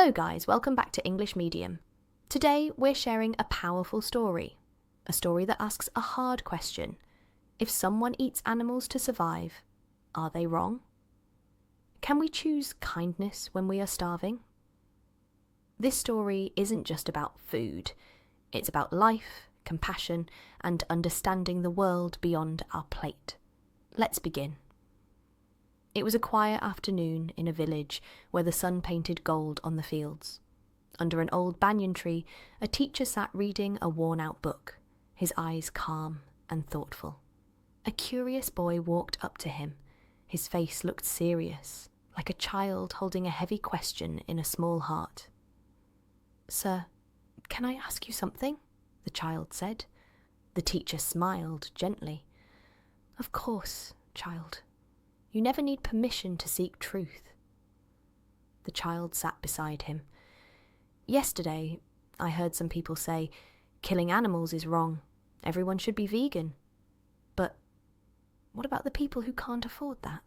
Hello guys, welcome back to English Medium. Today we're sharing a powerful story. A story that asks a hard question. If someone eats animals to survive, are they wrong? Can we choose kindness when we are starving? This story isn't just about food. It's about life, compassion, and understanding the world beyond our plate. Let's begin. It was a quiet afternoon in a village where the sun painted gold on the fields. Under an old banyan tree, a teacher sat reading a worn-out book, his eyes calm and thoughtful. A curious boy walked up to him. His face looked serious, like a child holding a heavy question in a small heart. "Sir, can I ask you something?" the child said. The teacher smiled gently. "Of course, child. You never need permission to seek truth." The child sat beside him. "Yesterday, I heard some people say, killing animals is wrong. Everyone should be vegan. But what about the people who can't afford that?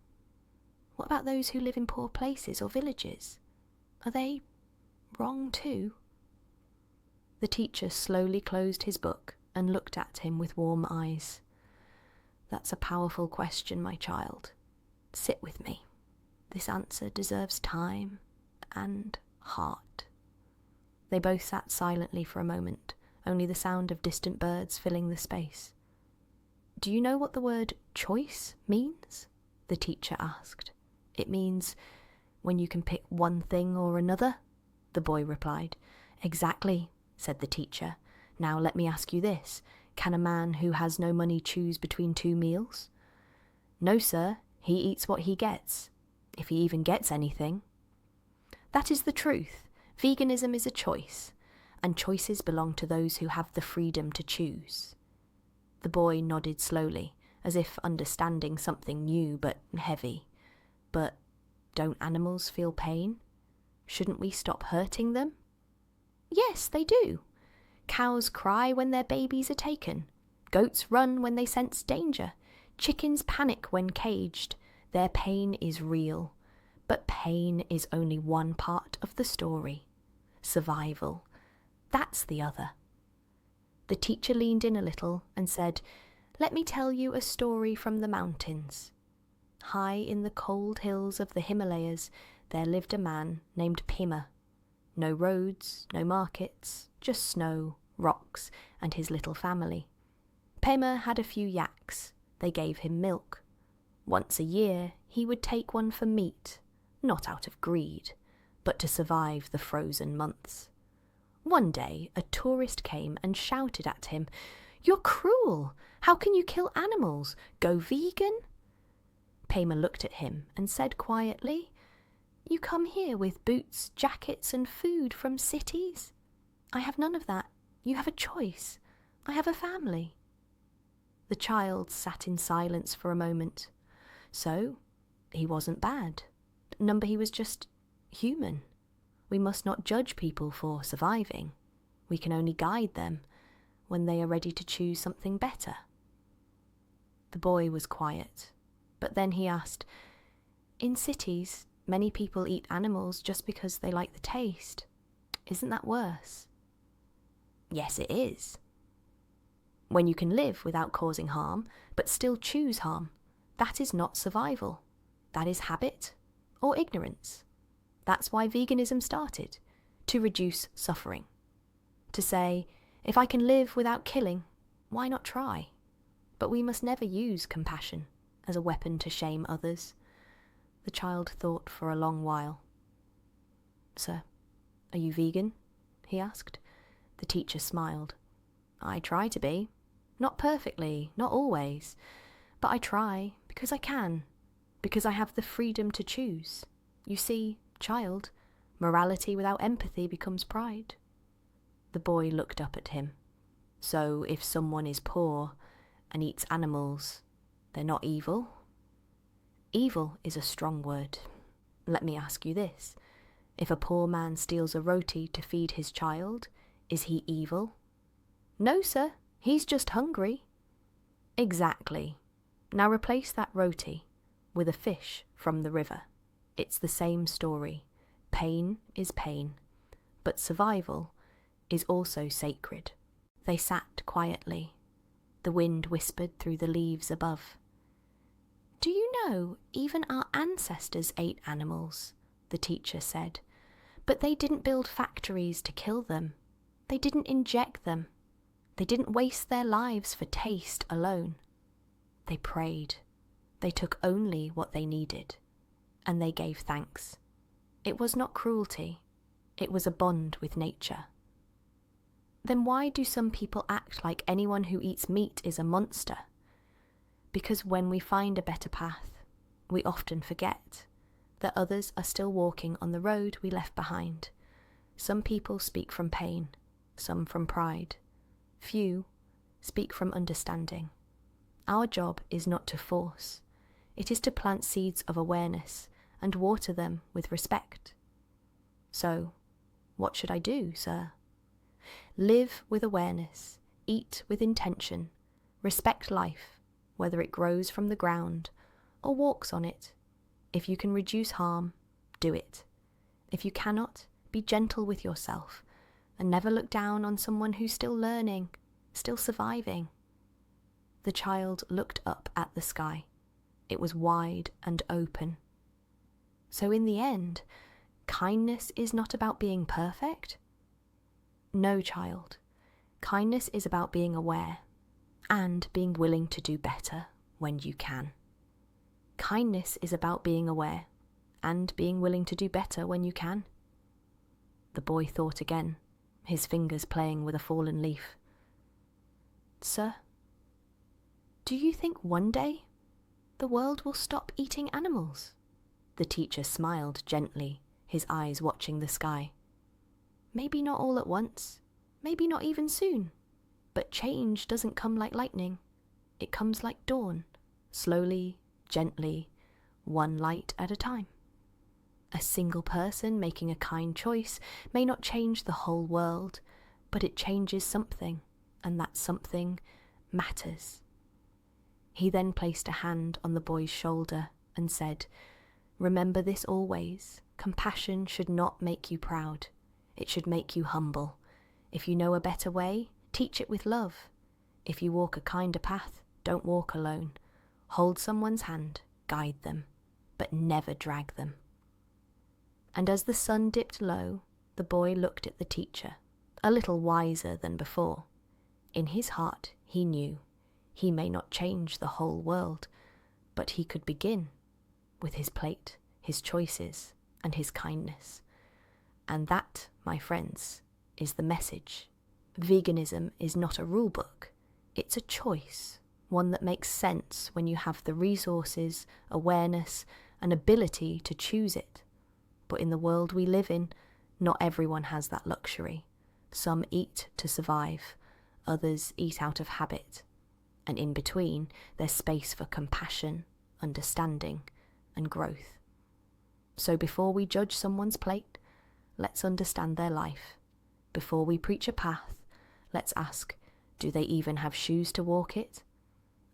What about those who live in poor places or villages? Are they wrong too?" The teacher slowly closed his book and looked at him with warm eyes. "That's a powerful question, my child. Sit with me. This answer deserves time and heart." They both sat silently for a moment, only the sound of distant birds filling the space. "Do you know what the word choice means?" the teacher asked. "It means when you can pick one thing or another," the boy replied. "Exactly," said the teacher. "Now let me ask you this. Can a man who has no money choose between two meals?" "No, sir. He eats what he gets, if he even gets anything." That is the truth. Veganism is a choice, and choices belong to those who have the freedom to choose. The boy nodded slowly, as if understanding something new but heavy. "But don't animals feel pain? Shouldn't we stop hurting them?" "Yes, they do. Cows cry when their babies are taken. Goats run when they sense danger. Chickens panic when caged. Their pain is real. But pain is only one part of the story. Survival. That's the other." The teacher leaned in a little and said, "Let me tell you a story from the mountains. High in the cold hills of the Himalayas, there lived a man named Pema. No roads, no markets, just snow, rocks, and his little family. Pema had a few yaks. They gave him milk. Once a year, he would take one for meat, not out of greed, but to survive the frozen months. One day, a tourist came and shouted at him, "You're cruel! How can you kill animals? Go vegan?" Pema looked at him and said quietly, "You come here with boots, jackets, and food from cities. I have none of that. You have a choice. I have a family." The child sat in silence for a moment. So, he wasn't bad. He was just human. We must not judge people for surviving. We can only guide them when they are ready to choose something better. The boy was quiet, but then he asked, "In cities, many people eat animals just because they like the taste. Isn't that worse?" "Yes, it is. When you can live without causing harm, but still choose harm, that is not survival. That is habit or ignorance. That's why veganism started, to reduce suffering. To say, if I can live without killing, why not try? But we must never use compassion as a weapon to shame others." The child thought for a long while. "Sir, are you vegan?" he asked. The teacher smiled. "I try to be. Not perfectly, not always. But I try because I can. Because I have the freedom to choose. You see, child, morality without empathy becomes pride." The boy looked up at him. "So if someone is poor and eats animals, they're not evil?" "Evil is a strong word. Let me ask you this. If a poor man steals a roti to feed his child, is he evil?" "No, sir. He's just hungry." "Exactly. Now replace that roti with a fish from the river. It's the same story. Pain is pain. but survival is also sacred. They sat quietly. The wind whispered through the leaves above. "Do you know, even our ancestors ate animals," the teacher said. "But they didn't build factories to kill them. They didn't inject them. They didn't waste their lives for taste alone. They prayed. They took only what they needed. And they gave thanks. It was not cruelty. It was a bond with nature." Then why do some people act like anyone who eats meat is a monster? Because when we find a better path, we often forget that others are still walking on the road we left behind. Some people speak from pain, some from pride. Few speak from understanding. Our job is not to force. It is to plant seeds of awareness and water them with respect. So, what should I do, sir? Live with awareness, eat with intention, respect life, whether it grows from the ground or walks on it. If you can reduce harm, do it. If you cannot, be gentle with yourself and never look down on someone who's still learning, still surviving. The child looked up at the sky. It was wide and open. So in the end, kindness is not about being perfect. No, child. Kindness is about being aware and being willing to do better when you can. Kindness is about being aware and being willing to do better when you can. The boy thought again, his fingers playing with a fallen leaf. "Sir, do you think one day the world will stop eating animals?" The teacher smiled gently, his eyes watching the sky. "Maybe not all at once, maybe not even soon, but change doesn't come like lightning. It comes like dawn, slowly, gently, one light at a time. A single person making a kind choice may not change the whole world, but it changes something, and that something matters." He then placed a hand on the boy's shoulder and said, "Remember this always. Compassion should not make you proud. It should make you humble. If you know a better way, teach it with love. If you walk a kinder path, don't walk alone. Hold someone's hand, guide them, but never drag them." And as the sun dipped low, the boy looked at the teacher, a little wiser than before. In his heart, he knew he may not change the whole world, but he could begin with his plate, his choices, and his kindness. And that, my friends, is the message. Veganism is not a rule book. It's a choice, one that makes sense when you have the resources, awareness, and ability to choose it. But in the world we live in, not everyone has that luxury. Some eat to survive, others eat out of habit. And in between, there's space for compassion, understanding, and growth. So before we judge someone's plate, let's understand their life. Before we preach a path, let's ask, do they even have shoes to walk it?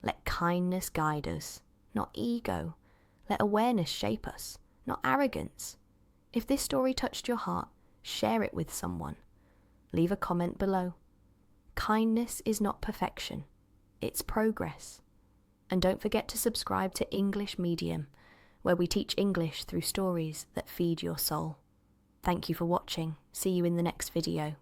Let kindness guide us, not ego. Let awareness shape us, not arrogance. If this story touched your heart, share it with someone. Leave a comment below. Kindness is not perfection, it's progress. And don't forget to subscribe to English Medium, where we teach English through stories that feed your soul. Thank you for watching. See you in the next video.